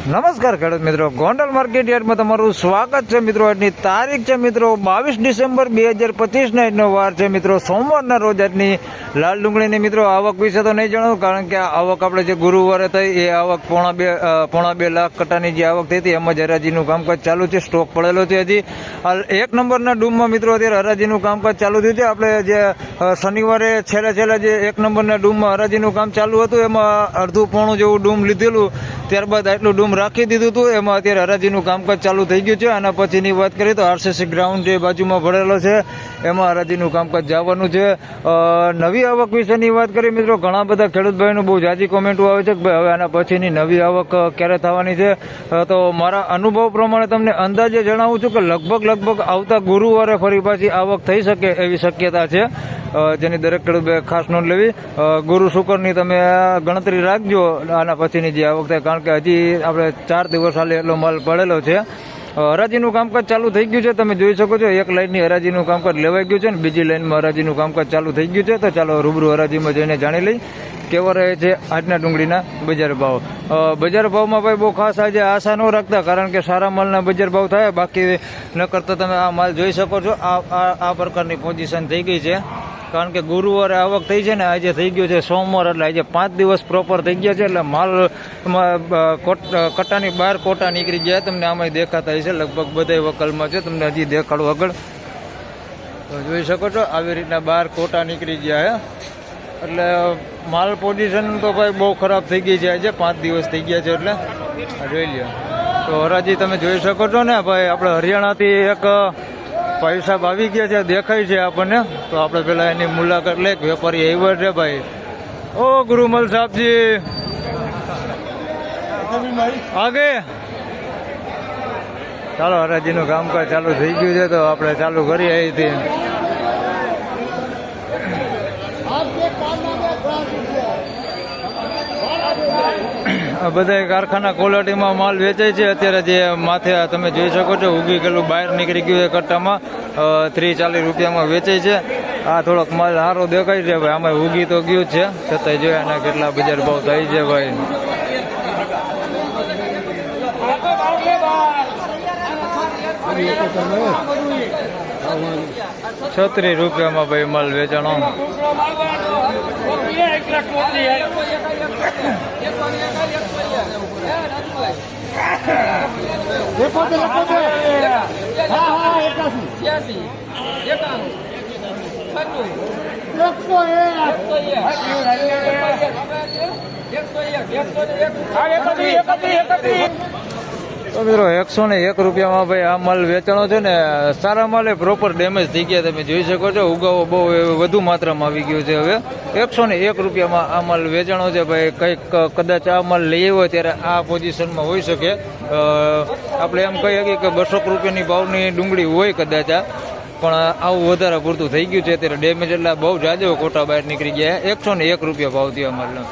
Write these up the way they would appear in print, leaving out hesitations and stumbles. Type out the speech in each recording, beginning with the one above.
નમસ્કાર ખેડૂત મિત્રો, ગોંડલ માર્કેટ યાર્ડમાં તમારું સ્વાગત છે મિત્રો. આજની તારીખ છે મિત્રો 22 ડિસેમ્બર 2025 ના આજનો વાર છે મિત્રો, સોમવારના રોજ. આજની લાલ ડુંગળીની મિત્રો આવક વિશે તો નહીં જણાવું, કારણ કે આ આવક આપણે જે ગુરુવારે થઈ એ આવક પોણા બે લાખ કટ્ટાની જે આવક થઈ હતી એમાં જ હરાજીનું કામકાજ ચાલુ છે. સ્ટોક પડેલો છે. હજી હાલ એક નંબરના ડૂમમાં મિત્રો અત્યારે હરાજીનું કામકાજ ચાલુ થયું છે. આપણે જે શનિવારે છેલ્લે જે એક નંબરના ડૂમમાં હરાજીનું કામ ચાલુ હતું એમાં અડધું પોણું જેવું ડૂમ લીધેલું, ત્યારબાદ આટલું ડૂમ રાખી દીધું હતું. એમાં અત્યારે હરાજીનું કામકાજ ચાલુ થઈ ગયું છે. આના પછીની વાત કરીએ તો આરસીસી ગ્રાઉન્ડ જે બાજુમાં ભરેલો છે એમાં હરાજીનું કામકાજ જવાનું છે. નવી આવક વિશેની વાત કરીએ મિત્રો, ઘણા બધા ખેડૂત ભાઈનું બહુ જાજી કોમેન્ટો આવે છે કે ભાઈ હવે આના પછીની નવી આવક ક્યારે થવાની છે. તો મારા અનુભવ પ્રમાણે તમને અંદાજે જણાવું છું કે લગભગ આવતા ગુરુવારે ફરી પાછી આવક થઈ શકે એવી શક્યતા છે, જેની દરેક ખેડૂત ભાઈ ખાસ નોંધ લેવી. ગુરુ શુક્રની તમે ગણતરી રાખજો આના પછીની જે આવક થાય, કારણ કે હજી આપણે 4 દિવસ હાલે એટલો માલ પડેલો છે. હરાજીનું કામકાજ ચાલુ થઈ ગયું છે, તમે જોઈ શકો છો. એક લાઈનની હરાજીનું કામકાજ લેવાઈ ગયું છે અને બીજી લાઈનમાં હરાજીનું કામકાજ ચાલુ થઈ ગયું છે. તો ચાલો રૂબરૂ હરાજીમાં જઈને જાણી લઈ કેવા રહે છે આજના ડુંગળીના બજાર ભાવ. બજાર ભાવમાં ભાઈ બહુ ખાસ આજે આશા ન રાખતા, કારણ કે સારા માલના બજાર ભાવ થાય. બાકી ન કરતા તમે આ માલ જોઈ શકો છો. આ પ્રકારની પોઝિશન થઈ ગઈ છે, કારણ કે ગુરુવારે આવક થઈ છે ને આજે થઈ ગયું છે સોમવાર, એટલે આજે 5 દિવસ પ્રોપર થઈ ગયા છે. એટલે માલ કટ્ટાની બહાર કોટા નીકળી ગયા. તમને આમાં દેખાતા હશે, લગભગ બધા વકલમાં છે. તમને હજી દેખાડું આગળ, તો જોઈ શકો છો આવી રીતના બહાર કોટા નીકળી ગયા છે. એટલે માલ પોઝિશન તો ભાઈ બહુ ખરાબ થઈ ગઈ છે. આજે 5 દિવસ થઈ ગયા છે. એટલે જોઈ લ્યો. તો હરાજી તમે જોઈ શકો છો ને ભાઈ. આપણે હરિયાણાથી એક ભાઈ સાહેબ આવી ગયા છે, દેખાય છે આપણને. તો આપણે પેલા એની મુલાકાત લે. વેપારી આવ્યા છે ભાઈ. ઓ ગુરુમલ સાહેબજી આગે ચાલો, હરાજીનું કામકાજ ચાલુ થઈ ગયું છે તો આપણે ચાલુ કરીએ અહીંથી. બધા કારખાના ક્વોલિટીમાં માલ વેચાય છે. અત્યારે જે માથે તમે જોઈ શકો છો ઉગી ગયેલું બહાર નીકળી ગયું છે કટ્ટામાં, 30-40 રૂપિયામાં વેચાય છે. આ થોડોક માલ સારો દેખાય છે ભાઈ. આમાં ઉગી તો ગયું જ છે, છતાંય જોયા એના કેટલા બજાર ભાવ થાય છે ભાઈ. 36 રૂપિયામાં ભાઈ માલ વેચાણો. તો મિત્રો 101 રૂપિયામાં ભાઈ આ માલ વેચાણો છે ને. સારા માલે પ્રોપર ડેમેજ થઈ ગયા, તમે જોઈ શકો છો. ઉગાવો બહુ વધુ માત્રામાં આવી ગયો છે. હવે 101 રૂપિયામાં આ માલ વેચાણો છે ભાઈ. કંઈક કદાચ આ માલ લઈ આવ્યો ત્યારે આ પોઝિશનમાં હોઈ શકે. આપણે એમ કહીએ કે 200 રૂપિયાની ભાવની ડુંગળી હોય કદાચ આ, પણ આવું વધારે પૂરતું થઈ ગયું છે અત્યારે. ડેમેજ એટલે બહુ જાજો કોટા બહાર નીકળી ગયા. 101 રૂપિયા ભાવ થયો માલનો.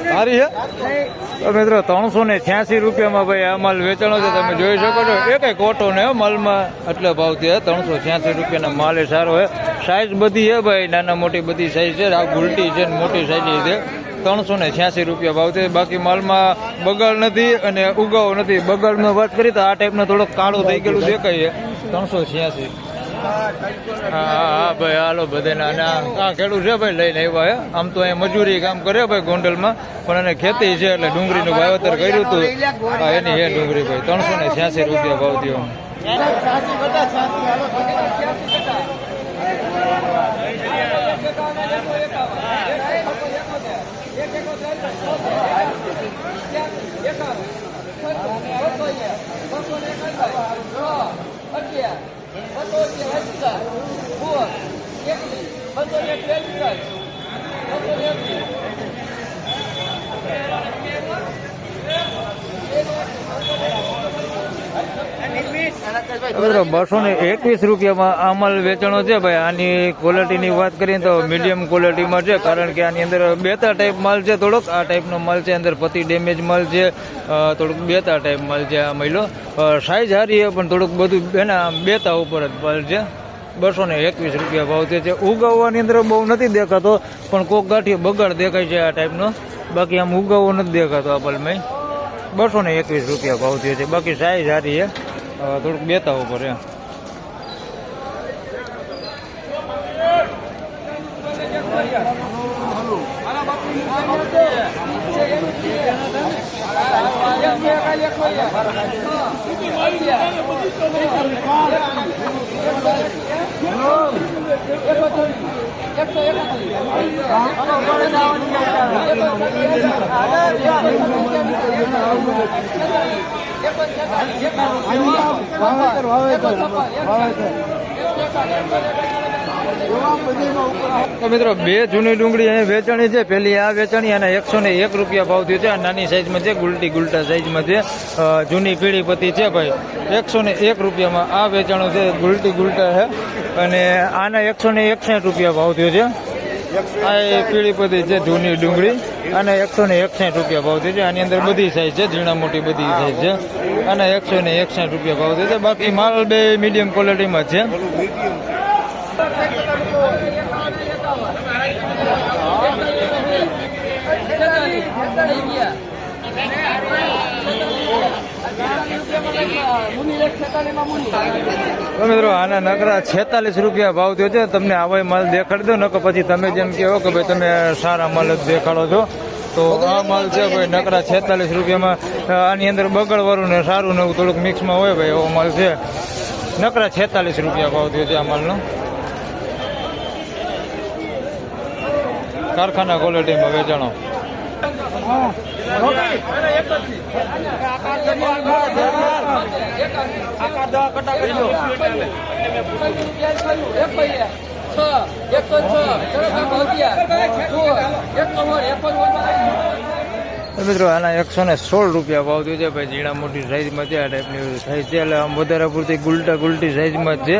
સારી છે તો મિત્રો 386 રૂપિયામાં ભાઈ આ માલ વેચાણો છે. તમે જોઈ શકો છો. એક કોટો ને માલમાં એટલે ભાવ થયા 386 રૂપિયાના માલ. એ સારો છે. સાઈઝ બધી છે ભાઈ, નાના મોટી બધી સાઈઝ છે. આ ગુલટી છે, મોટી સાઈઝ છે. 386 રૂપિયા ભાવ છે. બાકી માલમાં બગાડ નથી અને ઉગાવ નથી. બગાડમાં વાત કરીએ તો આ ટાઈપનો થોડોક કાળો થઈ ગયેલું દેખાય છે. 386 હા ભાઈ હાલો બધાને આ ખેડૂત છે ભાઈ લઈને આવ્યા હે. આમ તો અહીંયા મજૂરી કામ કરે ભાઈ ગોંડલમાં, પણ એને ખેતી છે એટલે ડુંગળીનું વાવેતર કર્યું હતું. એની હે ડુંગળી ભાઈ 386 રૂપિયા ભાવ થયો. મિત્રો 221 રૂપિયામાં આ માલ વેચાણો છે ભાઈ. આની ક્વોલિટીની વાત કરીએ તો મીડિયમ ક્વોલિટીમાં છે, કારણ કે આની અંદર બેતા ટાઈપ માલ છે. થોડોક આ ટાઈપનો માલ છે, અંદર પતિ ડેમેજ માલ છે, થોડુંક બેતા ટાઈપ માલ છે. આ મહિલો સાઈઝ સારી છે પણ થોડુંક બધું એના બેતા ઉપર જ માલ છે. 221 રૂપિયા ભાવ છે. ઉગાવવાની અંદર બહુ નથી દેખાતો, પણ કોક ગાંઠિયો બગાડ દેખાય છે આ ટાઈપનો. બાકી આમ ઉગાવો નથી દેખાતો આ પલમાં. 221 રૂપિયા ભાવ થયો છે. બાકી સાઈઝ સારી છે, થોડુંક બેતા ઉપર એમ. તો મિત્રો બે જૂની ડુંગળી અહીં વેચાણી છે. પેલી આ વેચાણી અને 101 રૂપિયા ભાવ થયો છે. આ નાની સાઈઝમાં છે, ગુલટા સાઈઝમાં છે, જૂની પીળી પત્તી છે ભાઈ. 101 રૂપિયામાં આ વેચાણું છે, ગુલટા છે. અને આના 161 રૂપિયા ભાવ થયો છે. આ એ પીળી પત્તી છે, જૂની ડુંગળી. અને 161 રૂપિયા ભાવ થયો છે. આની અંદર બધી સાઈઝ છે, ઝીણા મોટી બધી સાઈઝ છે. અને 161 રૂપિયા ભાવ થયો છે. બાકી માલ બે મીડિયમ ક્વોલિટીમાં છે. મિત્રો આના નકરા 46 રૂપિયા ભાવ થયો છે. તમને આવા માલ દેખાડી દો, નકર પછી તમે જેમ કહો કે ભાઈ તમે સારા માલ જ દેખાડો છો. તો આ માલ છે ભાઈ નકરા 46 રૂપિયામાં. આની અંદર બગડવાળું ને સારું ને એવું થોડુંક મિક્સમાં હોય ભાઈ, એવો માલ છે. નકરા 46 રૂપિયા ભાવ થયો છે આ માલનો. કારખાના ક્વોલિટીમાં વેચાણો. મિત્રો આના 116 રૂપિયા ભાવ થયો છે ભાઈ. ઝીણા મોટી સાઈઝમાં છે, આ ટાઈપની સાઈઝ છે. એટલે આમ વધારે પૂરતી ગુલટી સાઈઝમાં જ છે,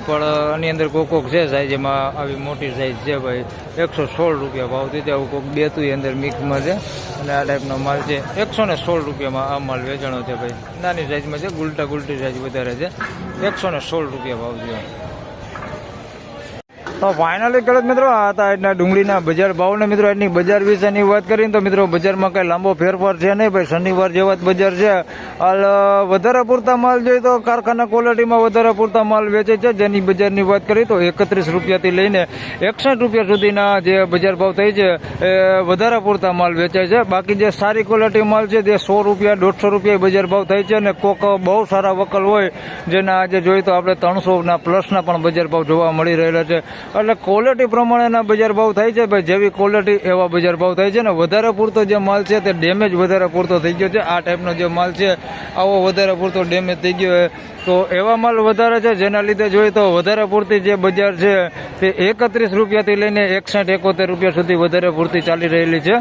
પણ આની અંદર કોક છે સાઈઝ, એમાં આવી મોટી સાઈઝ છે ભાઈ. 116 રૂપિયા ભાવ થયો છે. આવું કોક બેતું અંદર મિક્સમાં છે. અને આ ટાઈપનો માલ છે. 116 રૂપિયામાં આ માલ વેચાણો છે ભાઈ. નાની સાઈઝમાં છે, ગુલટી સાઈઝ વધારે છે. 116 રૂપિયા ભાવ થયો. તો ફાઇનલી ખેડૂત મિત્રો આ હતા આજના ડુંગળીના બજાર ભાવને. મિત્રો આજની બજાર વિશેની વાત કરીને તો મિત્રો બજારમાં કઈ લાંબો ફેરફાર છે નહીં ભાઈ. શનિવાર જેવા જ બજાર છે. હાલ વધારે પૂરતા માલ જોઈએ તો કારખાના ક્વોલિટીમાં વધારે પૂરતા માલ વેચે છે. જેની બજારની વાત કરીએ તો 31 રૂપિયાથી લઈને 61 રૂપિયા સુધીના જે બજાર ભાવ થઈ છે એ વધારે પૂરતા માલ વેચાય છે. બાકી જે સારી ક્વોલિટી માલ છે તે 100 રૂપિયા 150 રૂપિયા બજાર ભાવ થાય છે. અને કોક બહુ સારા વકલ હોય જેના આજે જોઈએ તો આપણે 300 પ્લસના પણ બજાર ભાવ જોવા મળી રહેલા છે. એટલે ક્વોલિટી પ્રમાણેના બજાર ભાવ થાય છે ભાઈ. જેવી ક્વોલિટી એવા બજાર ભાવ થાય છે. ને વધારે પૂરતો જે માલ છે તે ડેમેજ વધારે પૂરતો થઈ ગયો છે. આ ટાઈપનો જે માલ છે આવો વધારે પૂરતો ડેમેજ થઈ ગયો. તો એવા માલ વધારે છે, જેના લીધે જોઈએ તો વધારે પૂરતી જે બજાર છે તે 31 રૂપિયાથી લઈને 61-71 રૂપિયા સુધી વધારે પૂરતી ચાલી રહેલી છે.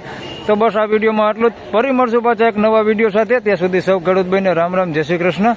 તો બસ આ વિડીયોમાં આટલું જ. ફરી મળશું પાછા એક નવા વિડીયો સાથે. ત્યાં સુધી સૌ ખેડૂતભાઈને રામ રામ, જય શ્રી કૃષ્ણ.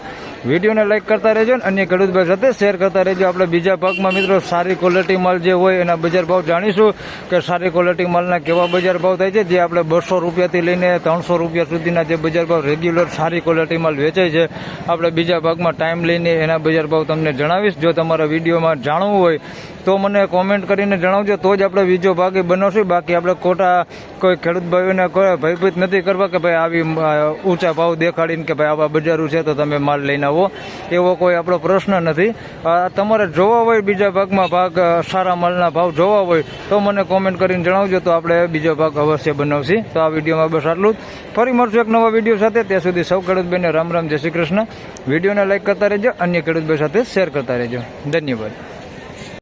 વિડીયોને લાઈક કરતા રહેજો અને અન્ય ખેડૂતભાઈ સાથે શેર કરતા રહેજો. આપણે બીજા ભાગમાં મિત્રો સારી ક્વોલિટી માલ જે હોય એના બજાર ભાવ જાણીશું કે સારી ક્વોલિટી માલના કેવા બજાર ભાવ થાય છે. જે આપણે 200 રૂપિયાથી લઈને 300 રૂપિયા સુધીના જે બજાર ભાવ રેગ્યુલર સારી ક્વોલિટી માલ વેચાય છે, આપણે બીજા ભાગમાં ટાઈમ લઈને એના બજાર ભાવ તમને જણાવીશ. જો તમારા વિડીયોમાં જાણવું હોય તો તો મને કોમેન્ટ કરીને જણાવજો, તો જ આપણે બીજો ભાગ બનાવશું. બાકી આપણે ખોટા કોઈ ખેડૂત ભાઈઓને કોઈ ભયભીત નથી કરવા કે ભાઈ આવી ઊંચા ભાવ દેખાડીને કે ભાઈ આવા બજારો છે તો તમે માલ લઈને આવો, એવો કોઈ આપણો પ્રશ્ન નથી. તમારે જોવા હોય બીજા ભાગમાં સારા માલના ભાવ જોવા હોય તો મને કોમેન્ટ કરીને જણાવજો, તો આપણે બીજો ભાગ અવશ્ય બનાવશું. તો આ વિડીયોમાં બસ આટલું જ. ફરી મળશું એક નવા વિડીયો સાથે. ત્યાં સુધી સૌ ખેડૂત ભાઈને રામ રામ, જય શ્રી કૃષ્ણ. વિડીયોને લાઈક કરતા રહેજો, અન્ય ખેડૂત ભાઈ સાથે શેર કરતા રહેજો. ધન્યવાદ.